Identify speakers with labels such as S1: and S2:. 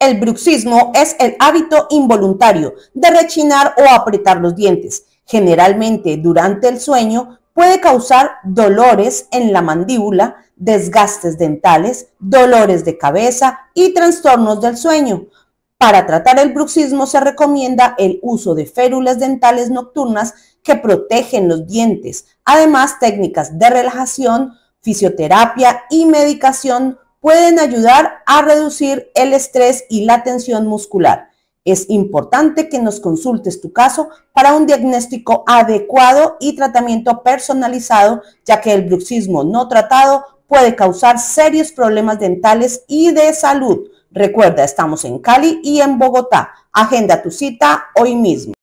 S1: El bruxismo es el hábito involuntario de rechinar o apretar los dientes. Generalmente durante el sueño puede causar dolores en la mandíbula, desgastes dentales, dolores de cabeza y trastornos del sueño. Para tratar el bruxismo se recomienda el uso de férulas dentales nocturnas que protegen los dientes. Además, técnicas de relajación, fisioterapia y medicación pueden ayudar a reducir el estrés y la tensión muscular. Es importante que nos consultes tu caso para un diagnóstico adecuado y tratamiento personalizado, ya que el bruxismo no tratado puede causar serios problemas dentales y de salud. Recuerda, estamos en Cali y en Bogotá. Agenda tu cita hoy mismo.